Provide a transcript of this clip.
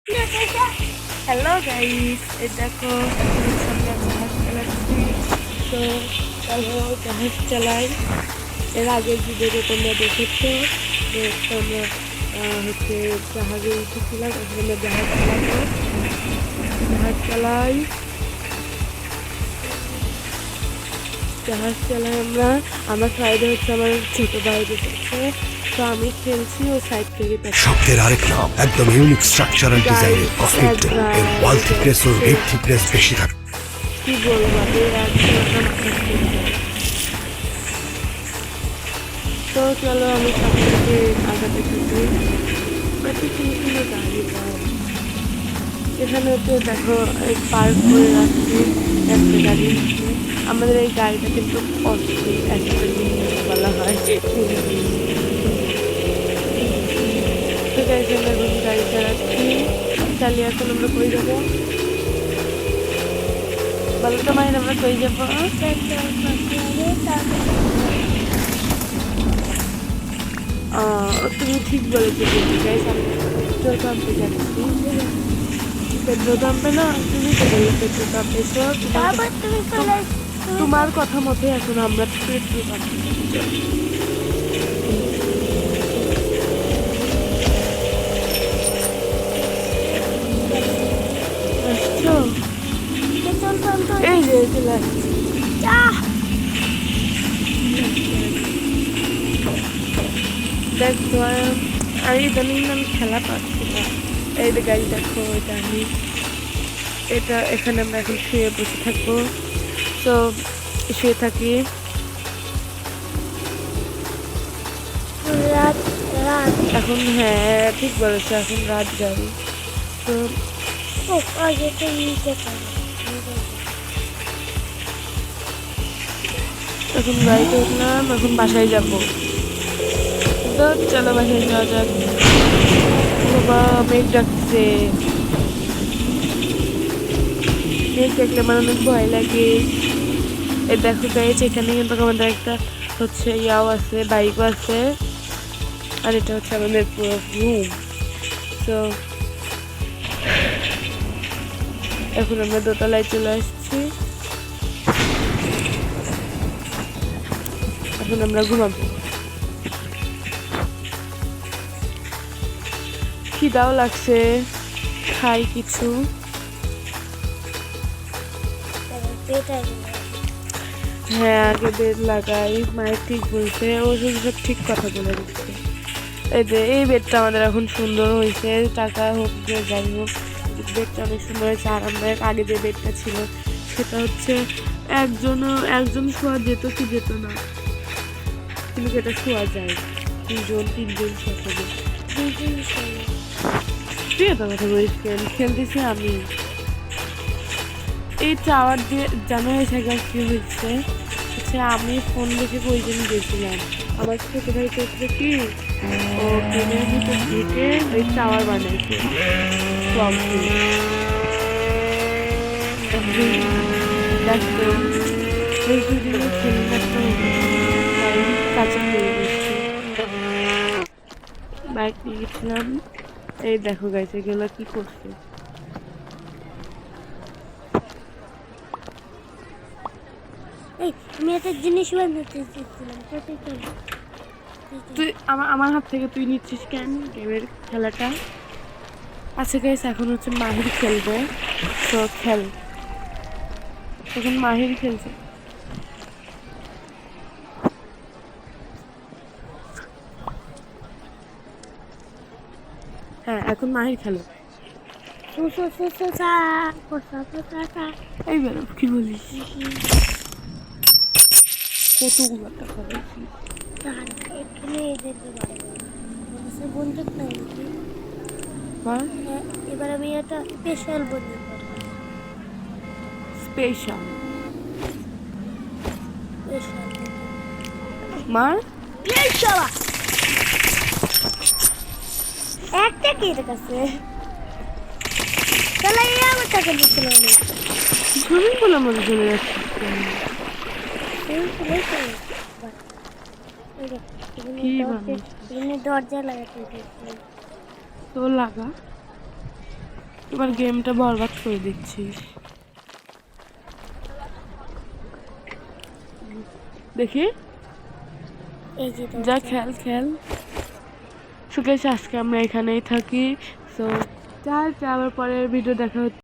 Hello guys, এই দেখো সামনে জাহাজ চালাচ্ছি। তো চলো জাহাজ চালাই। এর আগের ভিডিওতে তোমরা দেখেছো যে আমরা হচ্ছে জাহাজে উঠেছিলাম। এখন আমরা জাহাজ চালাবো, জাহাজ চালাই জাহাজ চালাই আমরা। আমার সাইডে হচ্ছে আমার ছোট ভাই বসেছে, তো আমি খেলছি ও সাইড থেকে। শব্দের আরেক নাম, একদম ইউনিক স্ট্রাকচার এন্ড ডিজাইনের কসমিক ডোম। এর ওয়াল থিকনেস ও গেট থিকনেস বেশি থাকে। কি বলবো, তো চলো আমি সামনে থেকে আগাতে থাকি। গাড়ি এখানে তো দেখো পার্ক করে রাখছি একটা গাড়ি। আমাদের এই গাড়িটা কিন্তু অস্থির, একটা বলা হয়। তো গাড়ি এখন গাড়ি চালাচ্ছি, চালিয়ে এখন আমরা কই যাবো বলো তো মায়ের, আমরা কই যাবো? তুমি ঠিক বলেছো গাইস, আমি পেট্রোল পাম্পে যাচ্ছি। পেট্রোল পাম্পে না, তুমি তো বললে পেট্রোল পাম্পে এসো। তোমার কথা মতে এখন আমরা পেট্রোল পাম্পে আসছো? এই যে চলে আসছি। দেখো আর ইদানিং আমি খেলা পাচ্ছি না। এই যে গাড়ি দেখো, এটা আমি এটা এখানে আমরা এখন শুয়ে বসে থাকবো। তো শুয়ে থাকি। এখন হ্যাঁ ঠিক বলেছো, এখন রাত গাড়ি। তো এখন গাড়িতে উঠলাম, এখন বাসায় যাবো। তো চলো বাসায় যাওয়া যাক। বাবা মেঘ ডাকছে, মেঘ দেখলে আমার অনেক ভয় লাগে। এই দেখো গাইস, এখানে কিন্তু আমাদের একটা হচ্ছে ইয়াও আছে, বাইকও আছে, আর এটা হচ্ছে আমাদের পুরো রুম। তো এখন আমরা দোতলায় চলে আসছি, এখন আমরা ঘুমাবো। খিদাও লাগছে, খাই কিছু। হ্যাঁ আগে বেড লাগাই, মায়ের ঠিক বলছে, ও সব ঠিক কথা বলে দিচ্ছে। এই যে এই বেডটা আমাদের এখন সুন্দর হয়েছে, টাকা হোক যে যাই হোক, বেডটা অনেক সুন্দর হয়েছে, আরামদায়ক। আগে যে বেডটা ছিল সেটা হচ্ছে একজন শোয়া যেত কি যেত না, কিন্তু এটা শোয়া যায় দুজন তিনজন শোয়া যাবে। তুই এত কথা বলিস কেন? খেলতেছি আমি। এই টাওয়ার দিয়ে জানা হয়েছে কি হয়েছে হচ্ছে, আমি ফোন দেখে কইজন গেছিলাম। আমার ছোট ভাই করছে কি, ও ট্রেনের ভিতর ঢুকে ওই টাওয়ার বানাইছে। দেখতো ওই দুদিনের খেলনাটা কাছে হয়ে গেছে, বাইক নিয়ে গেছিলাম। এই দেখো গাইছে এগুলো কি করছে। আমি একটা জিনিস বানাতে চেয়েছিলাম, তুই আমার হাত থেকে তুই নিচ্ছিস কেন গেমের খেলাটা? আচ্ছা গাইস, এখন হচ্ছে মাহির খেলবে, তো খেল। এখন মাহির খেলছে। হ্যাঁ এখন মাহির খেলো। এই বেরো কি বলিস, কতগুলো টাকা দিয়েছি। এবার আমি একটা স্পেশাল বন্ধু স্পেশাল মার একটা কি এর কাছে তাহলে আমার টাকা দিচ্ছিল অনেক সুইমিং পুল আমাদের চলে যাচ্ছে। দরজা লাগাতে তো লাগা তোমার গেমটা বরবাদ করে দিচ্ছিস। দেখি এই যে যা খেল খেল। সুকেশ, আজকে আমরা এখানেই থাকি। সো আবার পরের ভিডিও দেখা হচ্ছে।